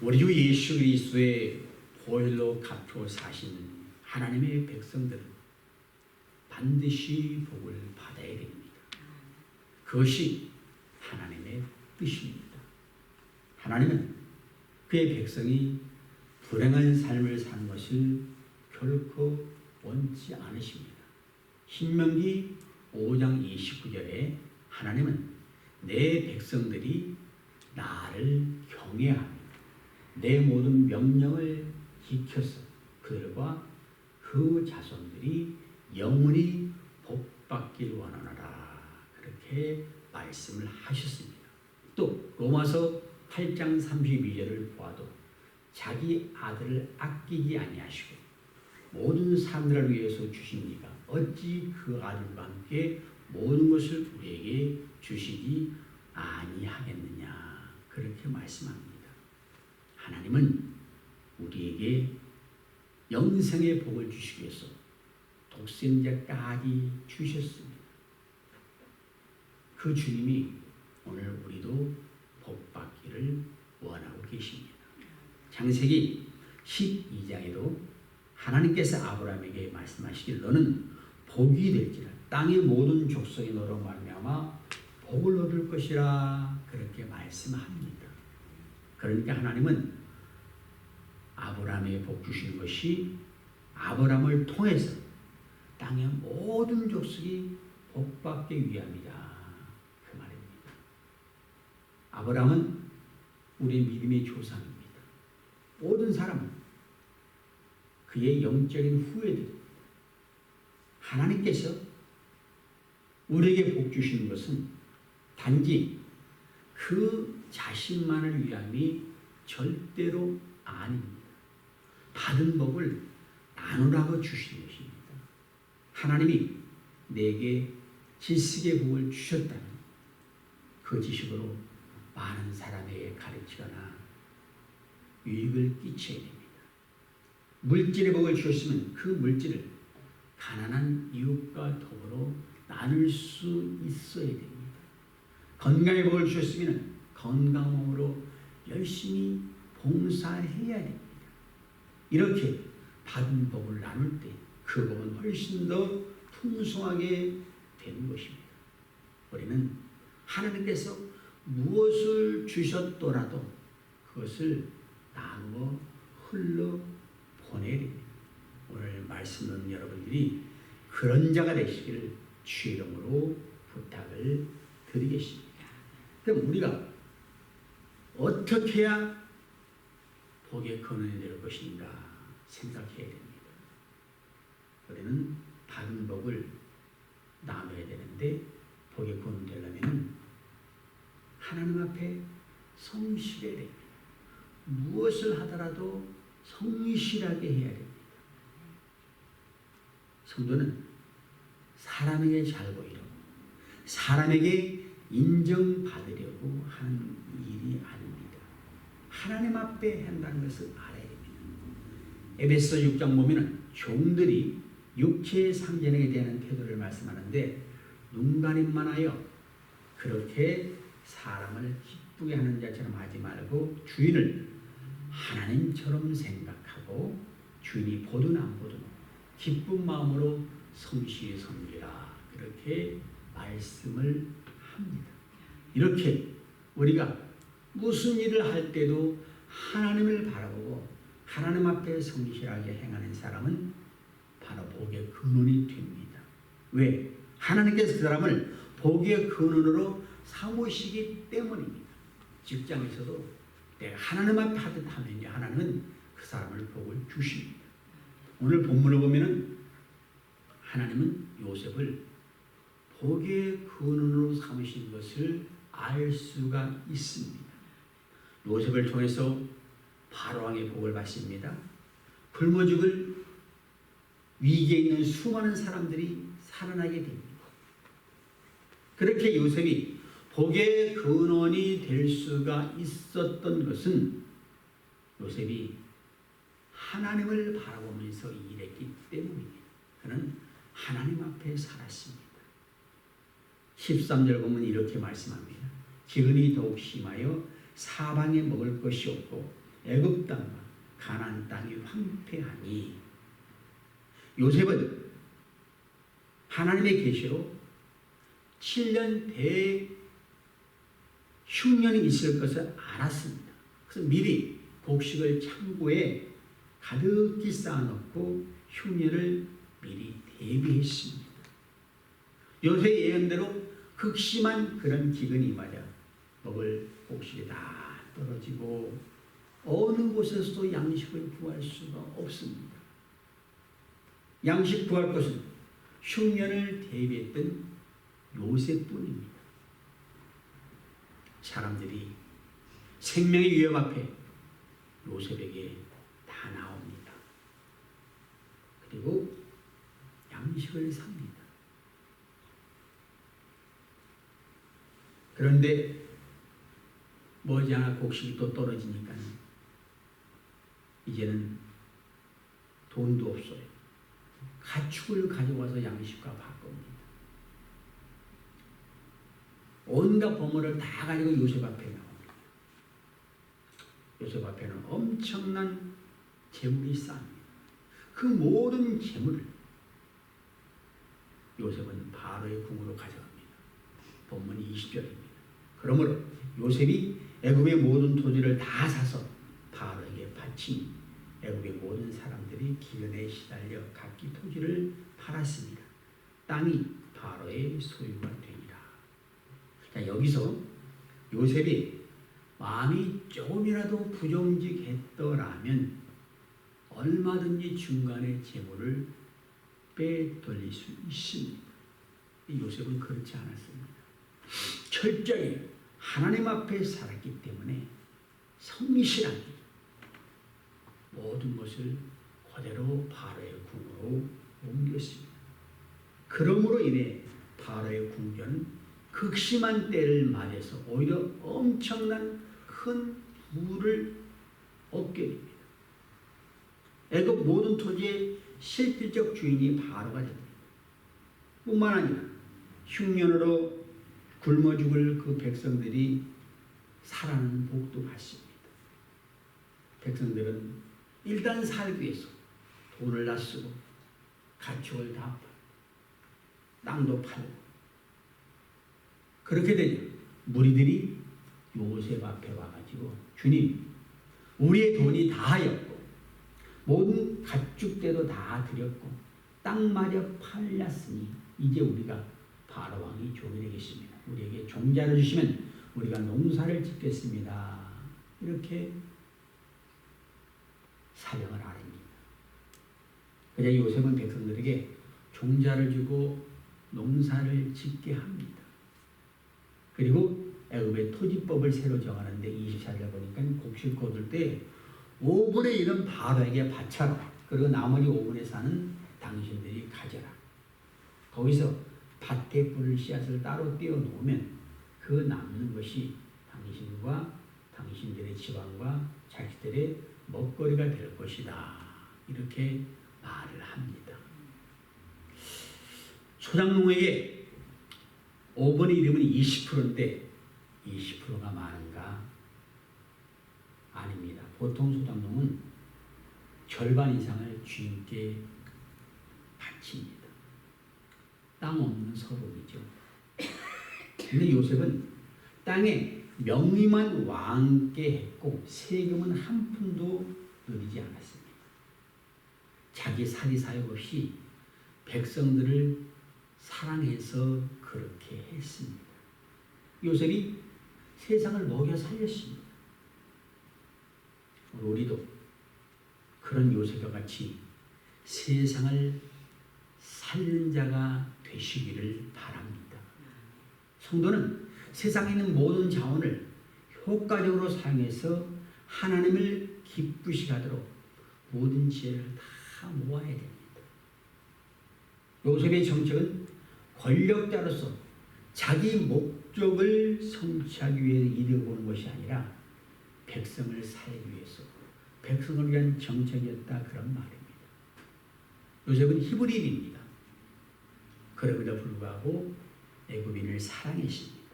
우리 주 예수 그리스도의 보혈로 갚고 사신 하나님의 백성들은 반드시 복을 받아야 됩니다. 그것이 하나님의 뜻입니다. 하나님은 그의 백성이 불행한 삶을 사는 것을 결코 원치 않으십니다. 신명기 5장 29절에 하나님은 내 백성들이 나를 경외하며 내 모든 명령을 지켜서 그들과 그 자손들이 영원히 복받기를 원하노라 그렇게 말씀을 하셨습니다. 또 로마서 8장 32절을 보아도 자기 아들을 아끼지 아니하시고 모든 사람들을 위해서 주시니까 어찌 그 아들과 함께 모든 것을 우리에게 주시지 아니하겠느냐 그렇게 말씀합니다. 하나님은 우리에게 영생의 복을 주시기 위해서 독생자까지 주셨습니다. 그 주님이 오늘 우리도 복받기를 원하고 계십니다. 창세기 12장에도 하나님께서 아브라함에게 말씀하시길 너는 복이 될지라 땅의 모든 족속이 너로 말미암아 복을 얻을 것이라 그렇게 말씀합니다. 그러니까 하나님은 아브라함에게 복 주시는 것이 아브라함을 통해서 땅의 모든 족속이 복받기 위함이다 그 말입니다. 아브라함은 우리 믿음의 조상입니다. 모든 사람은 그의 영적인 후예들입니다. 하나님께서 우리에게 복 주시는 것은 단지 그 자신만을 위함이 절대로 아닙니다. 받은 복을 나누라고 주시는 것입니다. 하나님이 내게 지식의 복을 주셨다면 그 지식으로 많은 사람에게 가르치거나 유익을 끼쳐야 됩니다. 물질의 복을 주셨으면 그 물질을 가난한 이웃과 더불어 나눌 수 있어야 됩니다. 건강의 복을 주셨으면 건강으로 열심히 봉사해야 됩니다. 이렇게 받은 복을 나눌 때 그 복은 훨씬 더 풍성하게 되는 것입니다. 우리는 하나님께서 무엇을 주셨더라도 그것을 나누어 흘러 보내야 됩니다. 오늘 말씀 듣는 여러분들이 그런 자가 되시기를 주의 이름으로 부탁을 드리겠습니다. 그럼 우리가 어떻게 해야 복의 근원이 될 것인가 생각해야 됩니다. 우리는 받은 복을 나눠야 되는데 복의 근원이 되려면 하나님 앞에 성실해야 됩니다. 무엇을 하더라도 성실하게 해야 됩니다. 성도는 사람에게 잘 보이려고 사람에게 인정받으려고 하는 일이 아닙니다. 하나님 앞에 한다는 것을 알아야 됩니다. 에베소 6장 보면 종들이 육체의 상전에게 대한 태도를 말씀하는데 눈가림만 하여 그렇게 사람을 기쁘게 하는 자처럼 하지 말고 주인을 하나님처럼 생각하고 주인이 보든 안 보든 기쁜 마음으로 성실히 섬기라 그렇게 말씀을 합니다. 이렇게 우리가 무슨 일을 할 때도 하나님을 바라보고 하나님 앞에 성실하게 행하는 사람은 바로 복의 근원이 됩니다. 왜? 하나님께서 그 사람을 복의 근원으로 삼으시기 때문입니다. 직장에서도 내가 하나님 앞에 하듯 하면 하나님은 그 사람을 복을 주십니다. 오늘 본문을 보면은 하나님은 요셉을 복의 근원으로 삼으신 것을 알 수가 있습니다. 요셉을 통해서 바로왕의 복을 받습니다. 굶어 죽을 위기에 있는 수많은 사람들이 살아나게 됩니다. 그렇게 요셉이 복의 근원이 될 수가 있었던 것은 요셉이 하나님을 바라보면서 일했기 때문입니다. 그는 하나님 앞에 살았습니다. 13절 보면 이렇게 말씀합니다. 기근이 더욱 심하여 사방에 먹을 것이 없고 애굽 땅과 가나안 땅이 황폐하니 요셉은 하나님의 계시로 7년 흉년이 있을 것을 알았습니다. 그래서 미리 곡식을 창고에 가득히 쌓아놓고 흉년을 미리 대비했습니다. 요셉의 예언대로 극심한 그런 기근이 맞아 먹을 곡식이 다 떨어지고 어느 곳에서도 양식을 구할 수가 없습니다. 양식 구할 것은 흉년을 대비했던 요셉뿐입니다. 사람들이 생명의 위협 앞에 요셉에게 다 나옵니다. 그리고 양식을 삽니다. 그런데 머지않아 곡식이 또 떨어지니까 이제는 돈도 없어요. 가축을 가져와서 양식과 바꿉니다. 온갖 보물을 다 가지고 요셉 앞에 나옵니다. 요셉 앞에는 엄청난 재물이 쌓입니다. 그 모든 재물을 요셉은 바로의 궁으로 가져갑니다. 본문이 20절입니다. 그러므로 요셉이 애굽의 모든 토지를 다 사서 바로에게 바치니 애굽의 모든 사람들이 기근에 시달려 각기 토지를 팔았습니다. 땅이 바로의 소유가 되니라. 자, 여기서 요셉이 마음이 조금이라도 부정직했더라면 얼마든지 중간에 재물을 빼돌릴 수 있습니다. 요셉은 그렇지 않았습니다. 철저히 하나님 앞에 살았기 때문에 성실하게 모든 것을 그대로 바로의 궁으로 옮겼습니다. 그러므로 인해 바로의 궁전은 극심한 때를 맞아서 오히려 엄청난 큰 부를 얻게 됩니다. 애굽 모든 토지의 실질적 주인이 바로가 됩니다. 뿐만 아니라 흉년으로 굶어 죽을 그 백성들이 살아나는 복도 받습니다. 백성들은 일단 살기 위해서 돈을 다 쓰고 가축을 다 팔고 땅도 팔고 그렇게 되니 무리들이 요셉 앞에 와가지고 주님 우리의 돈이 다 하였고 모든 가축대도 다 드렸고 땅마저 팔렸으니 이제 우리가 바로 왕이 종이 되겠습니다. 우리에게 종자를 주시면 우리가 농사를 짓겠습니다. 이렇게 사정을 아릅니다. 그래서 요셉은 백성들에게 종자를 주고 농사를 짓게 합니다. 그리고 애굽의 토지법을 새로 정하는데 24절에 보니까 곡식 거둘 때 5분의 1은 바로에게 바쳐라. 그리고 나머지 5분의 4는 당신들이 가져라. 거기서 밭에 뿌릴 씨앗을 따로 띄워 놓으면 그 남는 것이 당신과 당신들의 집안과 자식들의 먹거리가 될 것이다. 이렇게 말을 합니다. 소작농에게 5분의 1이면 20%인데 20%가 많은가? 아닙니다. 보통 소작농은 절반 이상을 주인께 바칩니다. 땅 없는 서름이죠. 근데 요셉은 땅에 명의만 왕께 했고 세금은 한 푼도 늘리지 않았습니다. 자기 사리사욕 없이 백성들을 사랑해서 그렇게 했습니다. 요셉이 세상을 먹여 살렸습니다. 우리도 그런 요셉과 같이 세상을 살리는 자가 되시기를 바랍니다. 성도는 세상에 있는 모든 자원을 효과적으로 사용해서 하나님을 기쁘시게 하도록 모든 지혜를 다 모아야 됩니다. 요셉의 정책은 권력자로서 자기 목적을 성취하기 위해 이득을 보는 것이 아니라 백성을 살기 위해서 백성을 위한 정책이었다 그런 말입니다. 요셉은 히브리인입니다. 그럼에도 불구하고 애굽인을 사랑했습니다.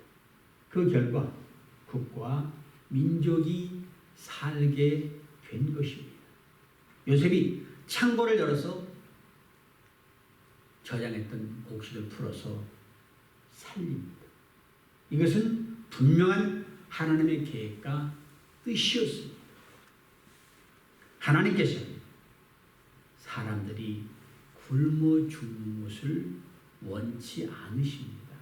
그 결과 국가와 민족이 살게 된 것입니다. 요셉이 창고를 열어서 저장했던 곡식을 풀어서 살립니다. 이것은 분명한 하나님의 계획과 뜻이었습니다. 하나님께서 사람들이 굶어 죽는 것을 원치 않으십니다.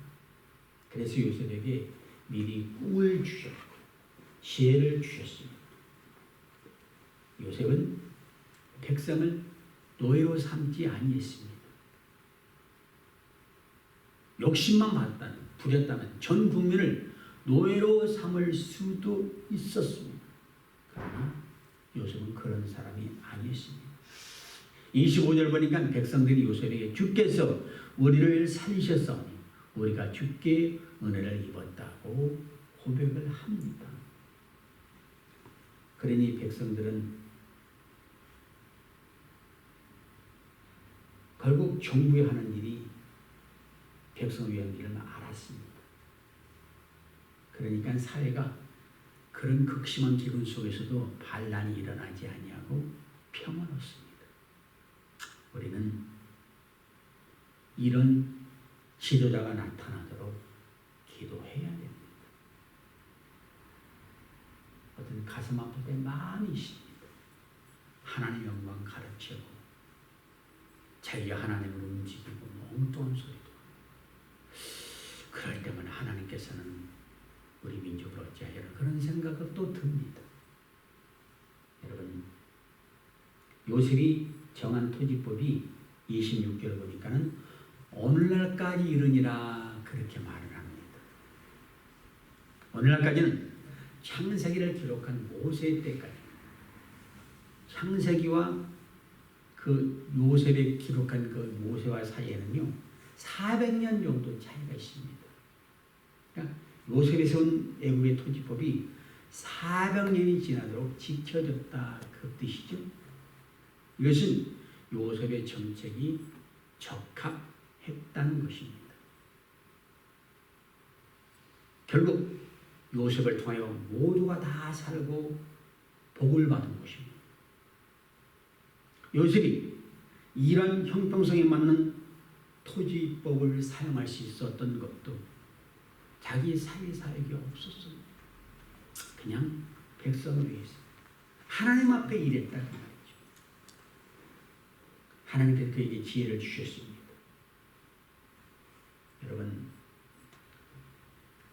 그래서 요셉에게 미리 꿈을 주셨고 지혜를 주셨습니다. 요셉은 백성을 노예로 삼지 아니했습니다. 욕심만 부렸다면 전 국민을 노예로 삼을 수도 있었습니다. 그러나 요셉은 그런 사람이 아니었습니다. 25절 보니까 백성들이 요셉에게 주께서 우리를 살리셨사오니 우리가 주께 은혜를 입었다고 고백을 합니다. 그러니 백성들은 결국 정부에 하는 일이 백성을 위한 길을 알았습니다. 그러니까 사회가 그런 극심한 기근 속에서도 반란이 일어나지 아니하고 평안했습니다. 우리는 이런 지도자가 나타나도록 기도해야 됩니다. 어떤 가슴 아플 때 마음이 있습니다. 하나님의 영광 가르치고 자기가 하나님을 움직이고 엉뚱한 소리도 그럴 때만 하나님께서는 우리 민족을 어찌하여 그런 생각이 또 듭니다. 여러분 요셉이 정한 토지법이 26절 보니까는 오늘날까지 이르니라 그렇게 말을 합니다. 오늘날까지는 창세기를 기록한 모세 때까지 창세기와 그 요셉에 기록한 그 모세와 사이에는요 400년 정도 차이가 있습니다. 그러니까 요셉에 세운 애굽의 토지법이 400년이 지나도록 지켜졌다 그 뜻이죠. 이것은 요셉의 정책이 적합했다는 것입니다. 결국 요셉을 통하여 모두가 다 살고 복을 받은 것입니다. 요셉이 이런 형평성에 맞는 토지법을 사용할 수 있었던 것도 자기 사회사역이 없었어요. 그냥 백성을 위해서 하나님 앞에 일했다는 말이죠. 하나님께서 그에게 지혜를 주셨습니다. 여러분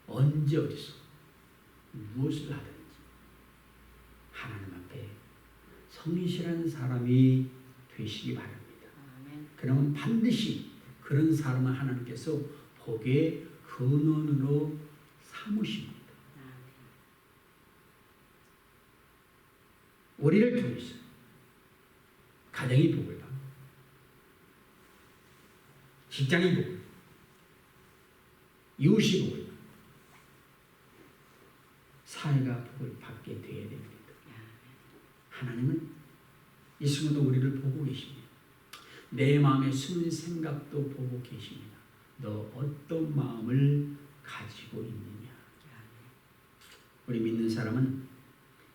언제 어디서 무엇을 하든지 하나님 앞에 성실한 사람이 되시기 바랍니다. 그러면 반드시 그런 사람을 하나님께서 복의 근원으로 삼으십니다. 우리를 통해서 가정이 복을 받고 직장이 복을 받고 이웃이 복을 받고 사회가 복을 받게 되어야 됩니다. 하나님은 이 순간도 우리를 보고 계십니다. 내 마음에 숨은 생각도 보고 계십니다. 너 어떤 마음을 가지고 있느냐. 우리 믿는 사람은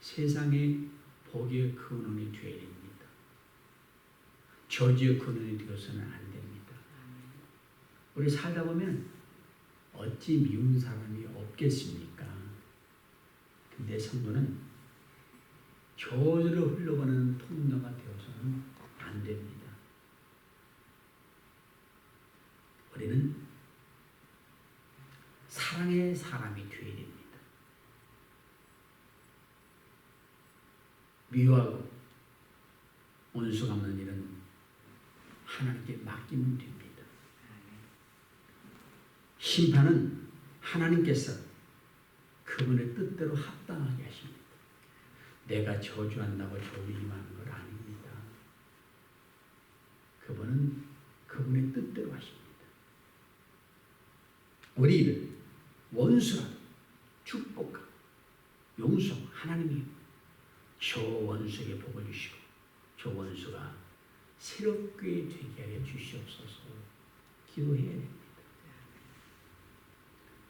세상의 복의 근원이 되어야 됩니다. 저주의 근원이 되어서는 안 됩니다. 우리 살다 보면 어찌 미운 사람이 없겠습니까? 근데 성도는 저주로 흘러가는 통로가 되어서는 안 됩니다. 우리는 사랑의 사람이 되어야 됩니다. 미워하고 원수 갚는 일은 하나님께 맡기면 됩니다. 심판은 하나님께서 그분의 뜻대로 합당하게 하십니다. 내가 저주한다고 저주 임하는 것 아닙니다. 그분은 그분의 뜻대로 하십니다. 우리를 원수라도 축복하고 용서하고 하나님이 저 원수에게 복을 주시고 저 원수가 새롭게 되게 하여 주시옵소서 기도해야 됩니다.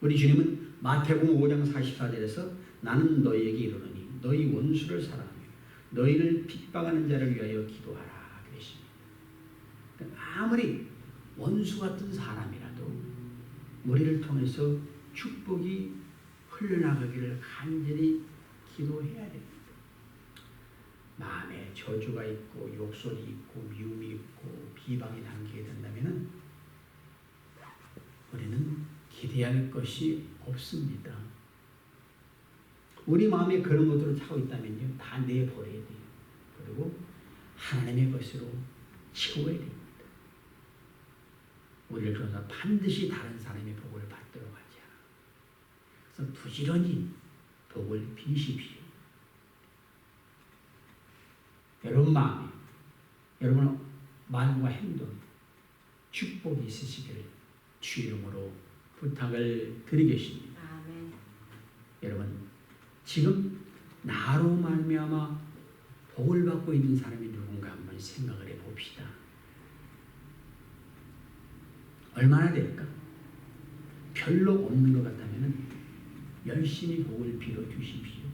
우리 주님은 마태복음 5장 44절에서 나는 너희에게 이르노니 너희 원수를 사랑하며 너희를 핍박하는 자를 위하여 기도하라 그랬습니다. 아무리 원수 같은 사람이라도 우리를 통해서 축복이 흘러나가기를 간절히 기도해야 됩니다. 마음에 저주가 있고 욕설이 있고 미움이 있고 비방이 담기게 된다면 우리는 기대할 것이 없습니다. 우리 마음에 그런 것들을 차고 있다면요, 다 내버려야 돼요. 그리고 하나님의 것으로 채워야 됩니다. 우리를 통해서 반드시 다른 사람의 복을 받도록 하자. 그래서 부지런히 복을 비십시오. 여러분 마음에, 여러분 말과 행동에 축복이 있으시기를 주 이름으로 부탁을 드리겠습니다. 아멘. 여러분 지금 나로 말미암아 복을 받고 있는 사람이 누군가 한번 생각을 해봅시다. 얼마나 될까? 별로 없는 것 같다면 열심히 복을 빌어 주십시오.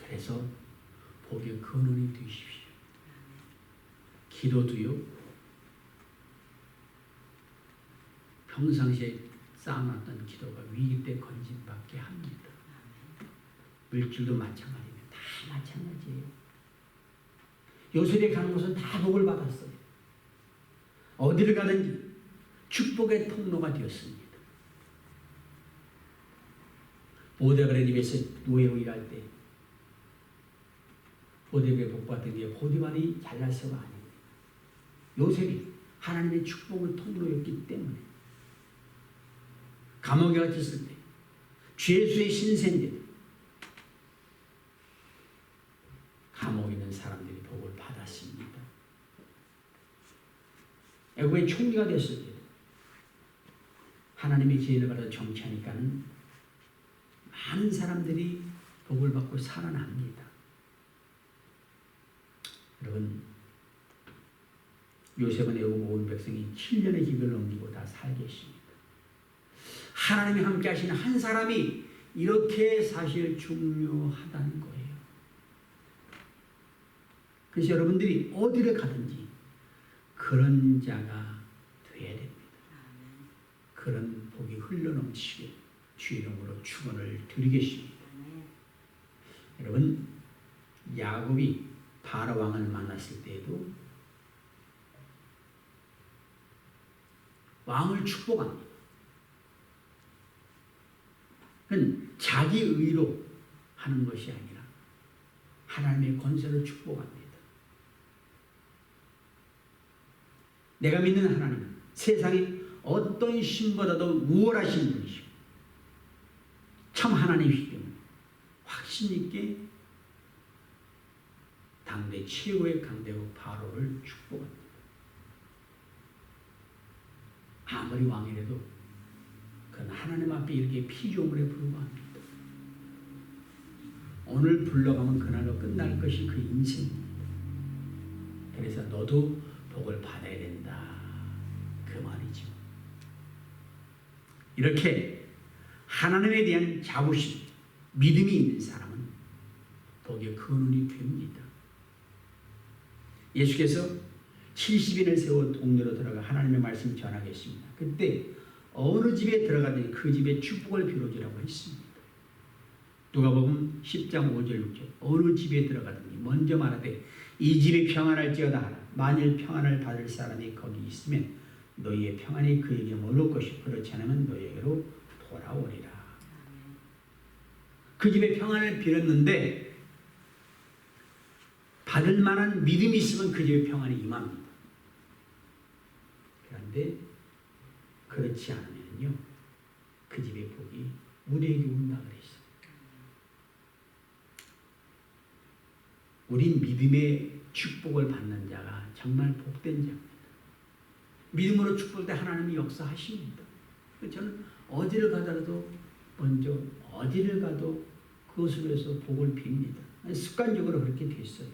그래서 복의 근원이 되십시오. 기도도요, 평상시에 쌓아놨던 기도가 위기 때 건진받게 합니다. 물질도 마찬가지입니다. 다 마찬가지예요. 요셉이 가는 곳은 다 복을 받았어요. 어디를 가든지 축복의 통로가 되었습니다. 보디발의 집에서 노예로 일할 때 보디발의 복받은 게 보디발이 잘났어가 아닙니다. 요셉이 하나님의 축복의 통로였기 때문에 감옥에 갇혔을 때 죄수의 신세인데 감옥에 있는 사람들이 복을 받았습니다. 애국의 총리가 됐을 때 하나님의 지혜를 받아 정치하니까는 많은 사람들이 복을 받고 살아납니다. 여러분, 요셉은 애국 온 백성이 7년의 기근을 넘기고 다 살게 했습니다. 하나님이 함께 하시는 한 사람이 이렇게 사실 중요하다는 거예요. 그래서 여러분들이 어디를 가든지 그런 자가 되어야 됩니다. 그런 복이 흘러넘치게 주 이름으로 축원을 드리겠습니다. 여러분, 야곱이 바로 왕을 만났을 때에도 왕을 축복합니다. 그건 자기 의로 하는 것이 아니라 하나님의 권세를 축복합니다. 내가 믿는 하나님은 세상에 어떤 신보다도 우월하신 분이시고 참 하나님이시기 때문에 확신 있게 당대 최고의 강대국 바로를 축복합니다. 아무리 왕이라도 그건 하나님 앞에 이렇게 피조물에 불과합니다. 오늘 불러가면 그날로 끝날 것이 그 인생입니다. 그래서 너도 복을 받아야 된다, 그 말이죠. 이렇게 하나님에 대한 자부심, 믿음이 있는 사람은 복의 근원이 됩니다. 예수께서 70인을 세워 동네로 들어가 하나님의 말씀 전하겠습니다. 그때 어느 집에 들어가든지 그 집에 축복을 빌어주라고 했습니다. 누가복음 10장 5절 6절 어느 집에 들어가든지 먼저 말하되 이 집이 평안할지어다 하라. 만일 평안을 받을 사람이 거기 있으면 너희의 평안이 그에게 머물 것이고 그렇지 않으면 너희에게로 돌아오리라. 그 집에 평안을 빌었는데 받을 만한 믿음이 있으면 그 집에 평안이 임합니다. 그런데 그렇지 않으면요, 그 집의 복이 우리에게 온다 그랬어요. 우린 믿음의 축복을 받는 자가 정말 복된 자입니다. 믿음으로 축복할 때 하나님이 역사하십니다. 저는 어디를 가더라도 먼저 어디를 가도 그것으로 해서 복을 빕니다. 습관적으로 그렇게 됐어요.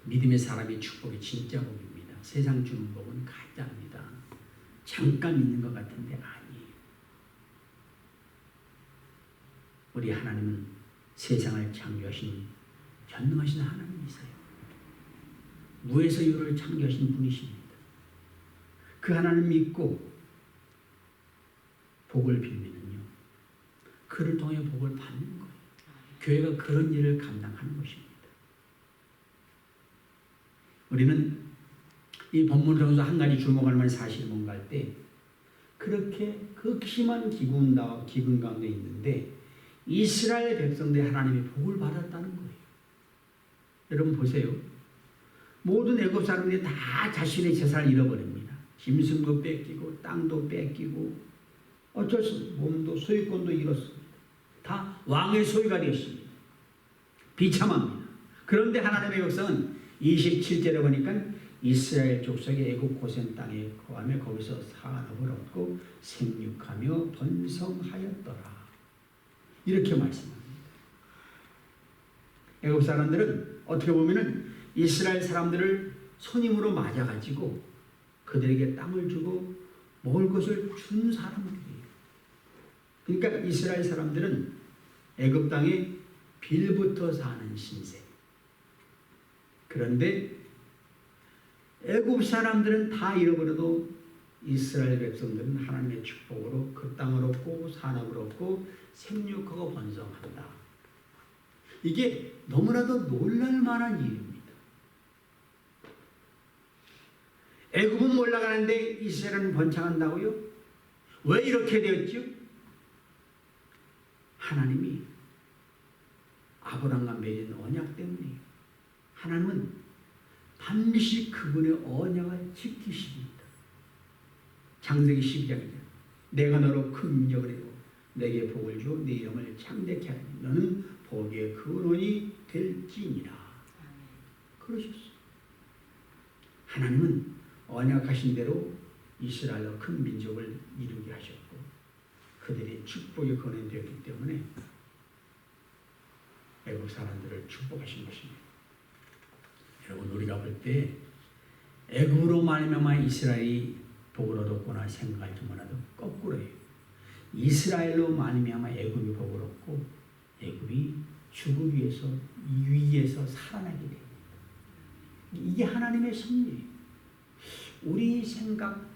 믿음의 사람의 축복이 진짜 복입니다. 세상 주는 복은 가짜입니다. 잠깐 있는 것 같은데 아니에요. 우리 하나님은 세상을 창조하신 전능하신 하나님이세요. 무에서 유를 창조하신 분이십니다. 그 하나님 믿고 복을 빌면은요, 그를 통해 복을 받는 거예요. 교회가 그런 일을 감당하는 것입니다. 우리는 이 본문을 통해서 한 가지 주목할 만한 사실이 뭔가 할 때, 그렇게 극심한 기근 가운데 있는데 이스라엘 백성들이 하나님의 복을 받았다는 거예요. 여러분 보세요. 모든 애굽 사람들이 다 자신의 재산을 잃어버립니다. 짐승도 뺏기고 땅도 뺏기고 어쩔 수 없이 몸도 소유권도 잃었습니다. 다 왕의 소유가 되었습니다. 비참합니다. 그런데 하나님의 백성은 27절에 보니까 이스라엘 족속의 애굽 고센 땅에 거하며 거기서 산업을 얻고 생육하며 번성하였더라. 이렇게 말씀합니다. 애굽 사람들은 어떻게 보면은 이스라엘 사람들을 손님으로 맞아가지고 그들에게 땅을 주고 먹을 것을 준 사람들이에요. 그러니까 이스라엘 사람들은 애굽 땅에 빌부터 사는 신세. 그런데 애굽 사람들은 다 잃어버려도 이스라엘 백성들은 하나님의 축복으로 그 땅을 얻고 산업을 얻고 생육하고 번성한다. 이게 너무나도 놀랄 만한 일입니다. 애굽은 올라가는데 이스라엘은 번창한다고요? 왜 이렇게 되었죠? 하나님이 아브라함과 맺은 언약 때문이에요. 하나님은 반드시 그분의 언약을 지키십니다. 창세기 12장이죠. 내가 너로 큰 민족을 이루고 내게 복을 주어 네 이름을 창대케 하리니 너는 복의 근원이 될지니라. 그러셨어요. 하나님은 언약하신 대로 이스라엘로 큰 민족을 이루게 하셨고 그들이 축복의 근원이 되었기 때문에 애국 사람들을 축복하신 것입니다. 여러분 우리가 볼 때 애굽으로 말미암아 이스라엘이 복을 얻었구나 생각할 줄 몰라도 거꾸로예요. 이스라엘로 말미암아 애굽이 복을 얻고 애굽이 죽을 위에서 살아나게 됩니다. 이게 하나님의 섭리예요. 우리 생각